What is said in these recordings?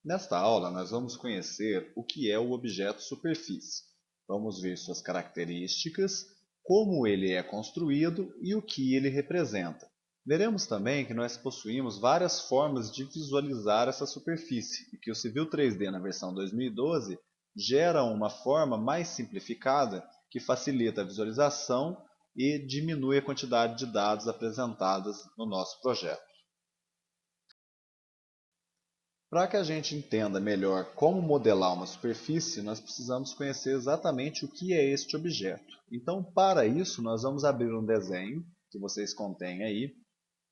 Nesta aula, nós vamos conhecer o que é o objeto superfície. Vamos ver suas características, como ele é construído e o que ele representa. Veremos também que nós possuímos várias formas de visualizar essa superfície e que o Civil 3D na versão 2012 gera uma forma mais simplificada que facilita a visualização e diminui a quantidade de dados apresentados no nosso projeto. Para que a gente entenda melhor como modelar uma superfície, nós precisamos conhecer exatamente o que é este objeto. Então, para isso, nós vamos abrir um desenho que vocês contêm aí,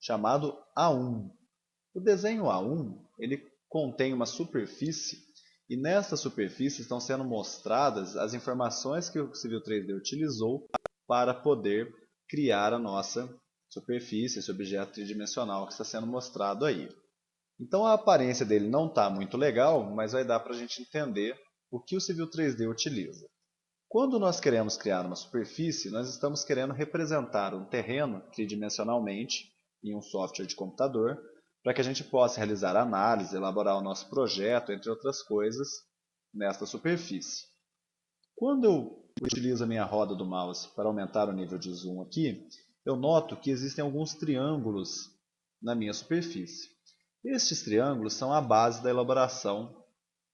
chamado A1. O desenho A1, ele contém uma superfície e nesta superfície estão sendo mostradas as informações que o Civil 3D utilizou para poder criar a nossa superfície, esse objeto tridimensional que está sendo mostrado aí. Então a aparência dele não está muito legal, mas vai dar para a gente entender o que o Civil 3D utiliza. Quando nós queremos criar uma superfície, nós estamos querendo representar um terreno tridimensionalmente em um software de computador, para que a gente possa realizar análise, elaborar o nosso projeto, entre outras coisas, nesta superfície. Quando eu utilizo a minha roda do mouse para aumentar o nível de zoom aqui, eu noto que existem alguns triângulos na minha superfície. Estes triângulos são a base da elaboração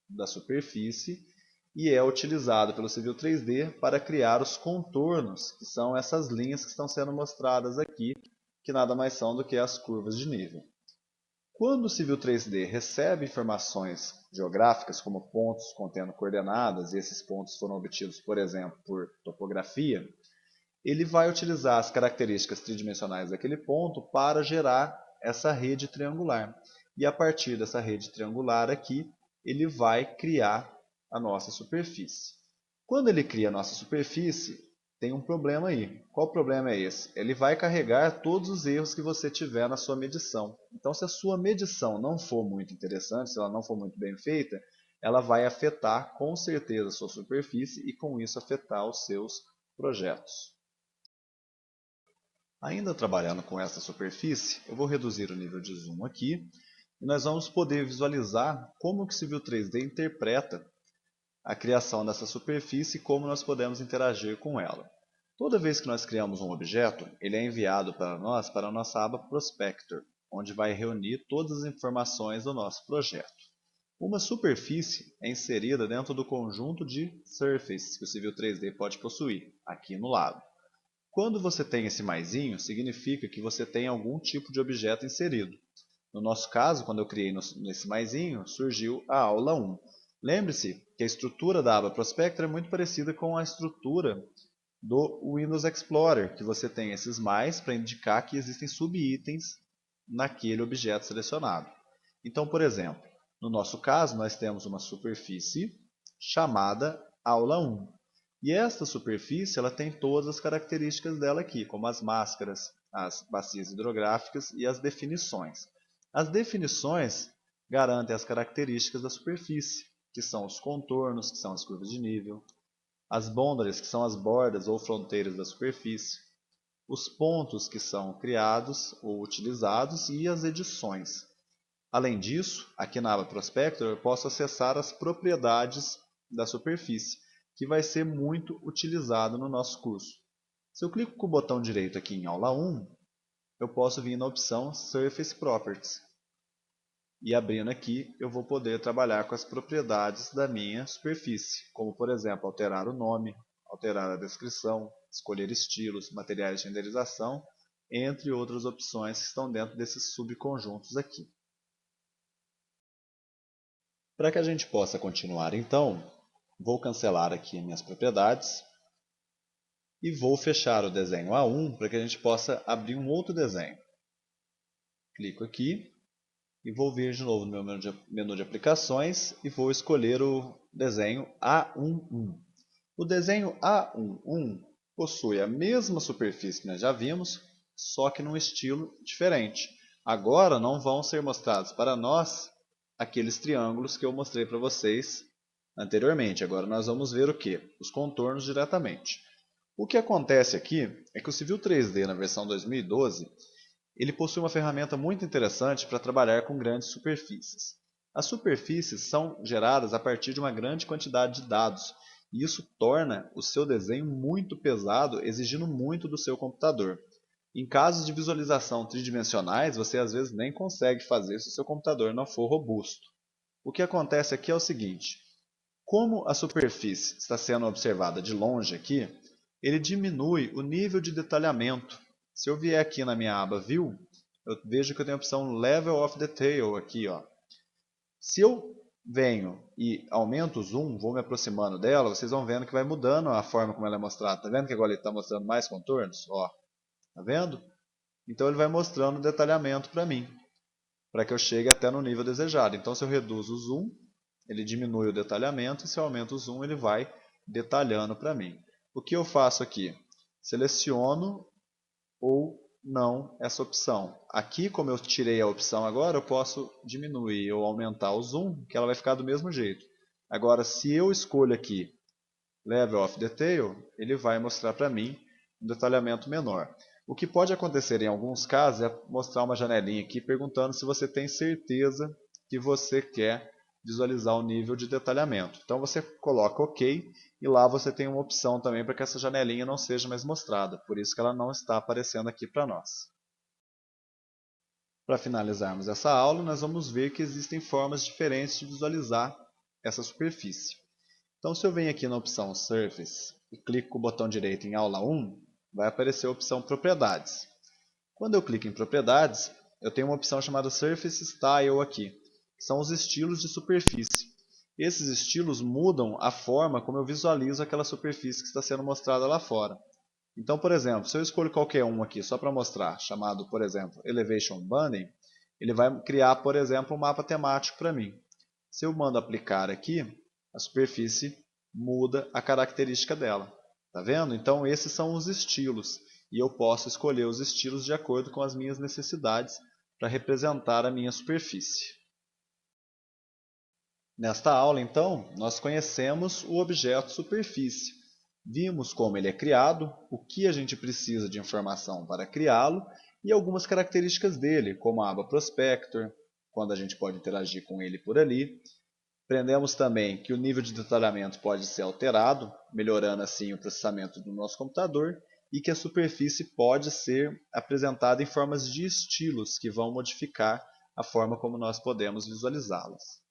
da superfície e é utilizado pelo Civil 3D para criar os contornos, que são essas linhas que estão sendo mostradas aqui, que nada mais são do que as curvas de nível. Quando o Civil 3D recebe informações geográficas, como pontos contendo coordenadas, e esses pontos foram obtidos, por exemplo, por topografia, ele vai utilizar as características tridimensionais daquele ponto para gerar essa rede triangular. E a partir dessa rede triangular aqui, ele vai criar a nossa superfície. Quando ele cria a nossa superfície, tem um problema aí. Qual problema é esse? Ele vai carregar todos os erros que você tiver na sua medição. Então, se a sua medição não for muito interessante, se ela não for muito bem feita, ela vai afetar com certeza a sua superfície e com isso afetar os seus projetos. Ainda trabalhando com essa superfície, eu vou reduzir o nível de zoom aqui e nós vamos poder visualizar como que o Civil 3D interpreta a criação dessa superfície e como nós podemos interagir com ela. Toda vez que nós criamos um objeto, ele é enviado para nós para a nossa aba Prospector, onde vai reunir todas as informações do nosso projeto. Uma superfície é inserida dentro do conjunto de surfaces que o Civil 3D pode possuir, aqui no lado. Quando você tem esse maisinho, significa que você tem algum tipo de objeto inserido. No nosso caso, quando eu criei nesse maisinho, surgiu a aula 1. Lembre-se que a estrutura da aba Prospector é muito parecida com a estrutura do Windows Explorer, que você tem esses mais para indicar que existem subitens naquele objeto selecionado. Então, por exemplo, no nosso caso, nós temos uma superfície chamada aula 1. E esta superfície ela tem todas as características dela aqui, como as máscaras, as bacias hidrográficas e as definições. As definições garantem as características da superfície, que são os contornos, que são as curvas de nível, as boundaries, que são as bordas ou fronteiras da superfície, os pontos que são criados ou utilizados e as edições. Além disso, aqui na aba Prospector eu posso acessar as propriedades da superfície, que vai ser muito utilizado no nosso curso. Se eu clico com o botão direito aqui em aula 1, eu posso vir na opção Surface Properties. E abrindo aqui, eu vou poder trabalhar com as propriedades da minha superfície, como por exemplo, alterar o nome, alterar a descrição, escolher estilos, materiais de renderização, entre outras opções que estão dentro desses subconjuntos aqui. Para que a gente possa continuar então, vou cancelar aqui minhas propriedades e vou fechar o desenho A1 para que a gente possa abrir um outro desenho. Clico aqui e vou vir de novo no meu menu de aplicações e vou escolher o desenho A11. O desenho A11 possui a mesma superfície que nós já vimos, só que num estilo diferente. Agora não vão ser mostrados para nós aqueles triângulos que eu mostrei para vocês anteriormente. Agora nós vamos ver o que? Os contornos diretamente. O que acontece aqui é que o Civil 3D na versão 2012 ele possui uma ferramenta muito interessante para trabalhar com grandes superfícies. As superfícies são geradas a partir de uma grande quantidade de dados, e isso torna o seu desenho muito pesado, exigindo muito do seu computador. Em casos de visualização tridimensionais, você às vezes nem consegue fazer se o seu computador não for robusto. O que acontece aqui é o seguinte: como a superfície está sendo observada de longe aqui, ele diminui o nível de detalhamento. Se eu vier aqui na minha aba View, eu vejo que eu tenho a opção Level of Detail aqui, ó. Se eu venho e aumento o zoom, vou me aproximando dela, vocês vão vendo que vai mudando a forma como ela é mostrada. Tá vendo que agora ele está mostrando mais contornos? Ó, tá vendo? Então ele vai mostrando o detalhamento para mim, para que eu chegue até no nível desejado. Então se eu reduzo o zoom, ele diminui o detalhamento, e se eu aumento o zoom, ele vai detalhando para mim. O que eu faço aqui? Seleciono ou não essa opção. Aqui, como eu tirei a opção agora, eu posso diminuir ou aumentar o zoom, que ela vai ficar do mesmo jeito. Agora, se eu escolho aqui Level of Detail, ele vai mostrar para mim um detalhamento menor. O que pode acontecer em alguns casos é mostrar uma janelinha aqui perguntando se você tem certeza que você quer visualizar o nível de detalhamento. Então você coloca OK e lá você tem uma opção também para que essa janelinha não seja mais mostrada. Por isso que ela não está aparecendo aqui para nós. Para finalizarmos essa aula, nós vamos ver que existem formas diferentes de visualizar essa superfície. Então, se eu venho aqui na opção Surface e clico com o botão direito em Aula 1, vai aparecer a opção Propriedades. Quando eu clico em Propriedades, eu tenho uma opção chamada Surface Style aqui, que são os estilos de superfície. Esses estilos mudam a forma como eu visualizo aquela superfície que está sendo mostrada lá fora. Então, por exemplo, se eu escolho qualquer um aqui só para mostrar, chamado, por exemplo, Elevation Bunny, ele vai criar, por exemplo, um mapa temático para mim. Se eu mando aplicar aqui, a superfície muda a característica dela. Tá vendo? Então, esses são os estilos. E eu posso escolher os estilos de acordo com as minhas necessidades para representar a minha superfície. Nesta aula, então, nós conhecemos o objeto superfície. Vimos como ele é criado, o que a gente precisa de informação para criá-lo e algumas características dele, como a aba Prospector, quando a gente pode interagir com ele por ali. Aprendemos também que o nível de detalhamento pode ser alterado, melhorando assim o processamento do nosso computador, e que a superfície pode ser apresentada em formas de estilos que vão modificar a forma como nós podemos visualizá-las.